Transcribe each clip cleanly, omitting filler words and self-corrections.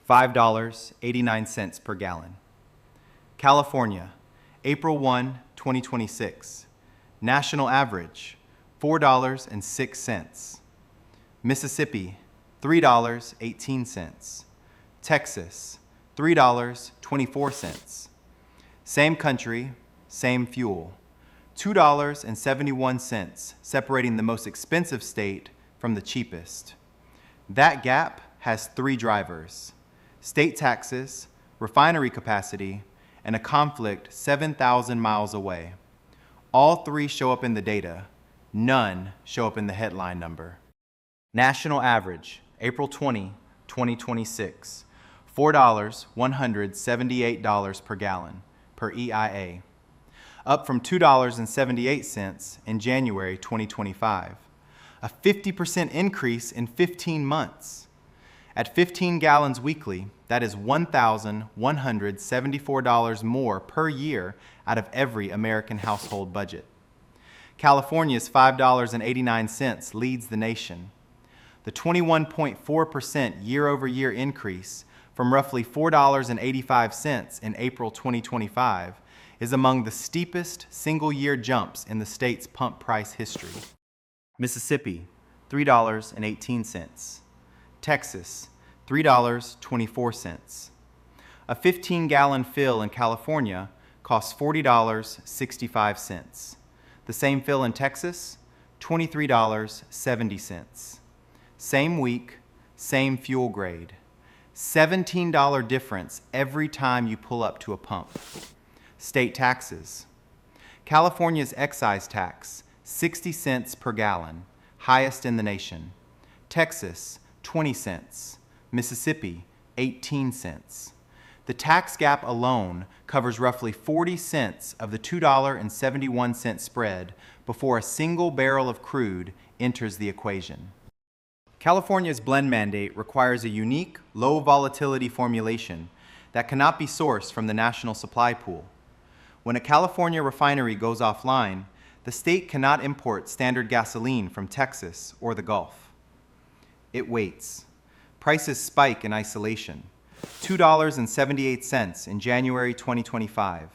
$5.89 per gallon. California, April 1, 2026. National average, $4.06. Mississippi, $3.18. Texas, $3.24. Same country, same fuel. $2.71 separating the most expensive state from the cheapest. That gap has three drivers: state taxes, refinery capacity, and a conflict 7,000 miles away. All three show up in the data. None show up in the headline number. National average, April 20, 2026, $4.178 per gallon per EIA, up from $2.78 in January 2025, a 50% increase in 15 months. At 15 gallons weekly, that is $1,174 more per year out of every American household budget. California's $5.89 leads the nation. The 21.4% year-over-year increase from roughly $4.85 in April 2025 is among the steepest single-year jumps in the state's pump price history. Mississippi, $3.18. Texas, $3.24. A 15-gallon fill in California costs $40.65. The same fill in Texas, $23.70. Same week, same fuel grade. $17 difference every time you pull up to a pump. State taxes. California's excise tax, 60 cents per gallon, highest in the nation. Texas, 20 cents. Mississippi, 18 cents. The tax gap alone covers roughly 40 cents of the $2.71 spread before a single barrel of crude enters the equation. California's blend mandate requires a unique, low volatility formulation that cannot be sourced from the national supply pool. When a California refinery goes offline, the state cannot import standard gasoline from Texas or the Gulf. It waits. Prices spike in isolation. $2.78 in January 2025,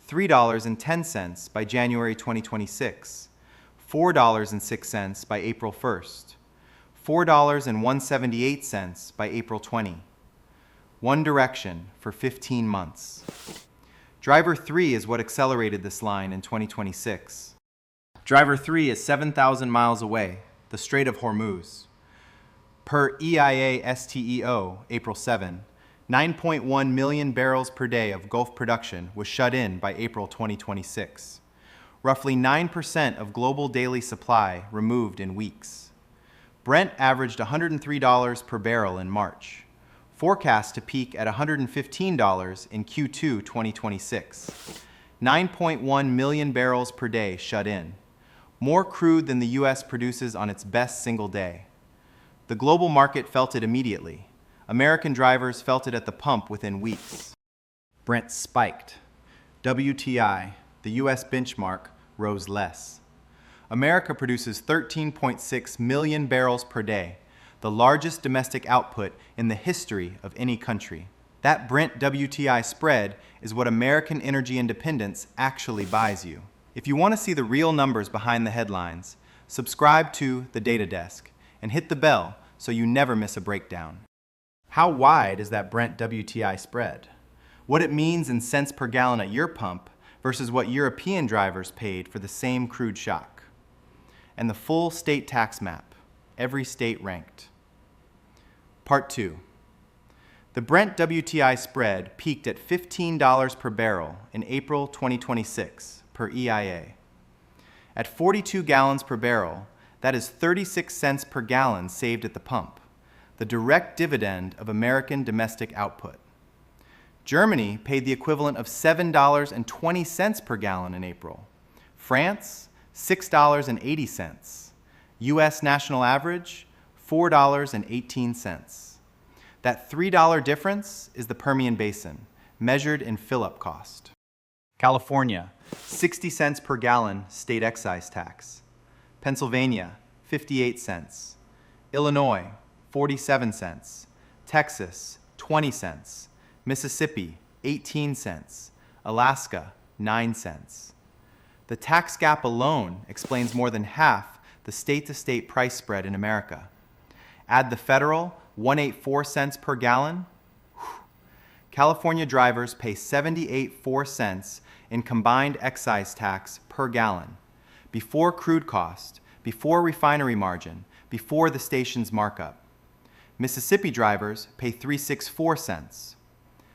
$3.10 by January 2026, $4.06 by April 1st, $4.178 by April 20. One direction for 15 months. Driver 3 is what accelerated this line in 2026. Driver 3 is 7,000 miles away, the Strait of Hormuz. Per EIA STEO, April 7, 9.1 million barrels per day of Gulf production was shut in by April 2026. Roughly 9% of global daily supply removed in weeks. Brent averaged $103 per barrel in March, forecast to peak at $115 in Q2 2026. 9.1 million barrels per day shut in, more crude than the U.S. produces on its best single day. The global market felt it immediately. American drivers felt it at the pump within weeks. Brent spiked. WTI, the U.S. benchmark, rose less. America produces 13.6 million barrels per day, the largest domestic output in the history of any country. That Brent-WTI spread is what American energy independence actually buys you. If you want to see the real numbers behind the headlines, subscribe to The Data Desk and hit the bell so you never miss a breakdown. How wide is that Brent-WTI spread? What it means in cents per gallon at your pump versus what European drivers paid for the same crude shock. And the full state tax map, every state ranked. Part 2. The Brent-WTI spread peaked at $15 per barrel in April 2026 per EIA. At 42 gallons per barrel, that is 36 cents per gallon saved at the pump, the direct dividend of American domestic output. Germany paid the equivalent of $7.20 per gallon in April. France, $6.80. U.S. national average, $4.18. That $3 difference is the Permian Basin, measured in fill-up cost. California, 60 cents per gallon state excise tax. Pennsylvania, 58 cents. Illinois, 47 cents. Texas, 20 cents. Mississippi, 18 cents. Alaska, 9 cents. The tax gap alone explains more than half the state-to-state price spread in America. Add the federal 184 cents per gallon. California drivers pay 78.4 cents in combined excise tax per gallon, before crude cost, before refinery margin, before the station's markup. Mississippi drivers pay 364 cents.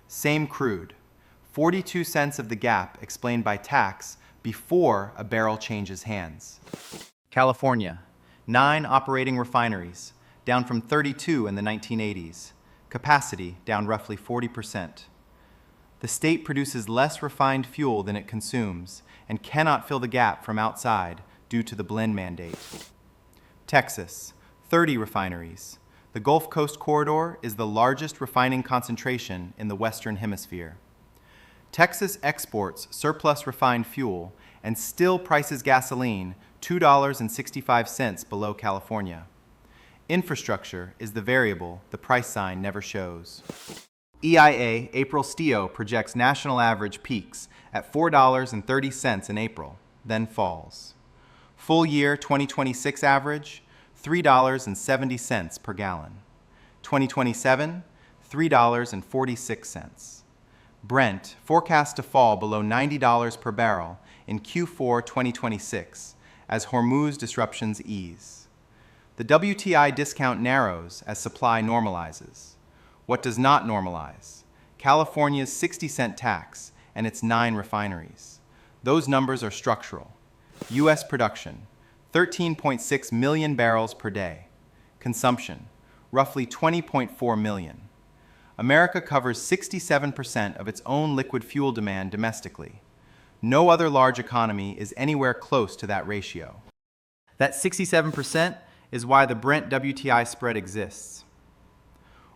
Same crude, 42 cents of the gap explained by tax before a barrel changes hands. California, 9 operating refineries, down from 32 in the 1980s. Capacity down roughly 40%. The state produces less refined fuel than it consumes and cannot fill the gap from outside due to the blend mandate. Texas, 30 refineries. The Gulf Coast corridor is the largest refining concentration in the Western Hemisphere. Texas exports surplus refined fuel and still prices gasoline $2.65 below California. Infrastructure is the variable the price sign never shows. EIA April STIO projects national average peaks at $4.30 in April, then falls. Full year 2026 average, $3.70 per gallon. 2027, $3.46. Brent forecast to fall below $90 per barrel in Q4 2026 as Hormuz disruptions ease. The WTI discount narrows as supply normalizes. What does not normalize? California's 60-cent tax and its 9 refineries. Those numbers are structural. U.S. production, 13.6 million barrels per day. Consumption, roughly 20.4 million. America covers 67% of its own liquid fuel demand domestically. No other large economy is anywhere close to that ratio. That 67% is why the Brent-WTI spread exists.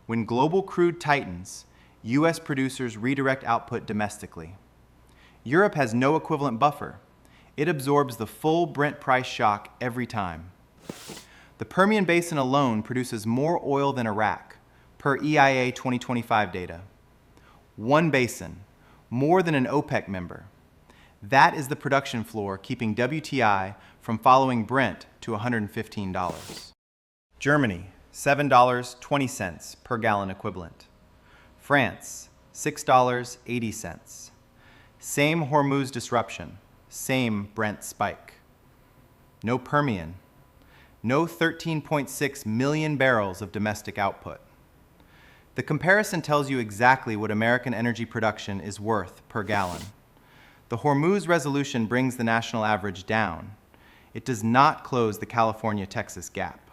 When global crude tightens, U.S. producers redirect output domestically. Europe has no equivalent buffer. It absorbs the full Brent price shock every time. The Permian Basin alone produces more oil than Iraq, per EIA 2025 data. One basin, more than an OPEC member. That is the production floor keeping WTI from following Brent to $115. Germany, $7.20 per gallon equivalent. France, $6.80. Same Hormuz disruption, same Brent spike. No Permian, no 13.6 million barrels of domestic output. The comparison tells you exactly what American energy production is worth per gallon. The Hormuz resolution brings the national average down. It does not close the California-Texas gap.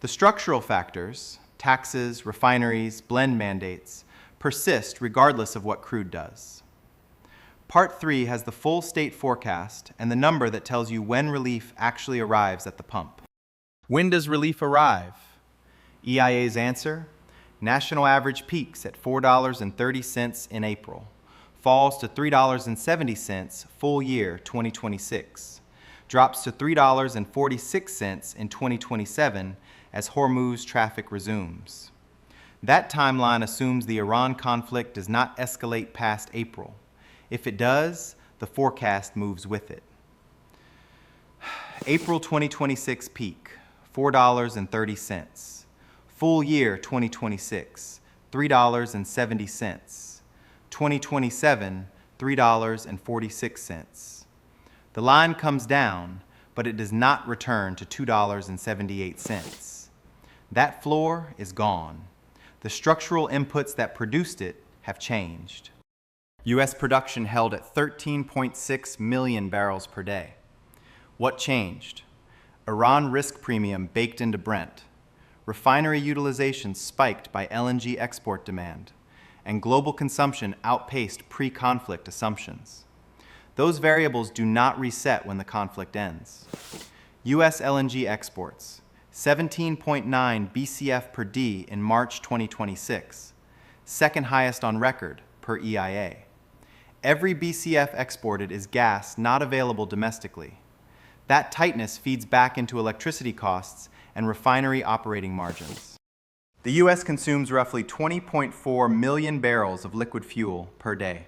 The structural factors, taxes, refineries, blend mandates, persist regardless of what crude does. Part 3 has the full state forecast and the number that tells you when relief actually arrives at the pump. When does relief arrive? EIA's answer: national average peaks at $4.30 in April, falls to $3.70 full year 2026, drops to $3.46 in 2027 as Hormuz traffic resumes. That timeline assumes the Iran conflict does not escalate past April. If it does, the forecast moves with it. April 2026 peak, $4.30. Full year 2026, $3.70. 2027, $3.46. The line comes down, but it does not return to $2.78. That floor is gone. The structural inputs that produced it have changed. U.S. production held at 13.6 million barrels per day. What changed? Iran risk premium baked into Brent. Refinery utilization spiked by LNG export demand, and global consumption outpaced pre-conflict assumptions. Those variables do not reset when the conflict ends. U.S. LNG exports, 17.9 BCF per D in March 2026, second highest on record per EIA. Every BCF exported is gas not available domestically. That tightness feeds back into electricity costs and refinery operating margins. The The U.S. consumes roughly 20.4 million barrels of liquid fuel per day.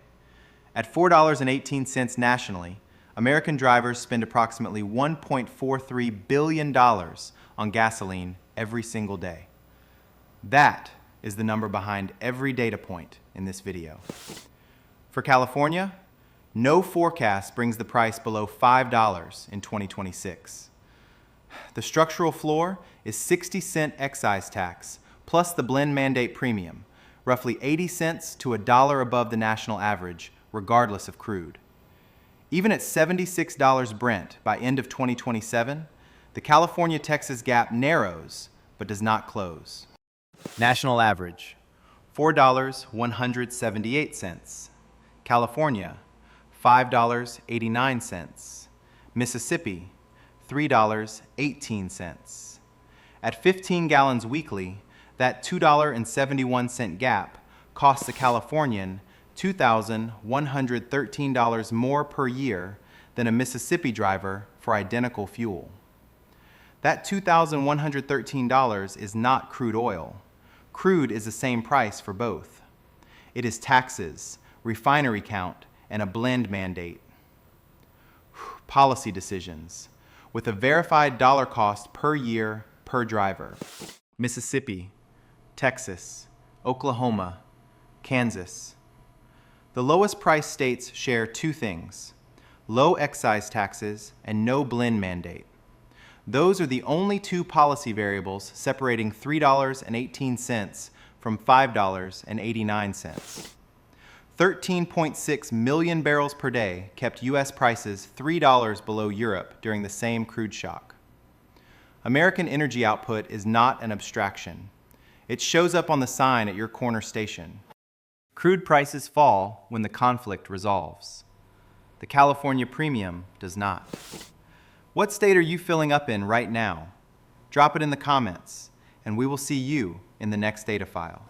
At $4.18 nationally, American drivers spend approximately $1.43 billion on gasoline every single day. That is the number behind every data point in this video. For California, no forecast brings the price below $5 in 2026. The structural floor is 60-cent excise tax plus the blend mandate premium, roughly 80 cents to $1 above the national average, regardless of crude. Even at $76 Brent by end of 2027, the California-Texas gap narrows but does not close. National average, $4.178. California, $5.89. Mississippi, $3.18. At 15 gallons weekly, that $2.71 gap costs a Californian $2,113 more per year than a Mississippi driver for identical fuel. That $2,113 is not crude oil. Crude is the same price for both. It is taxes, refinery count, and a blend mandate. Policy decisions, with a verified dollar cost per year per driver. Mississippi, Texas, Oklahoma, Kansas. The lowest price states share two things: low excise taxes and no blend mandate. Those are the only two policy variables separating $3.18 from $5.89. 13.6 million barrels per day kept U.S. prices $3 below Europe during the same crude shock. American energy output is not an abstraction. It shows up on the sign at your corner station. Crude prices fall when the conflict resolves. The California premium does not. What state are you filling up in right now? Drop it in the comments, and we will see you in the next data file.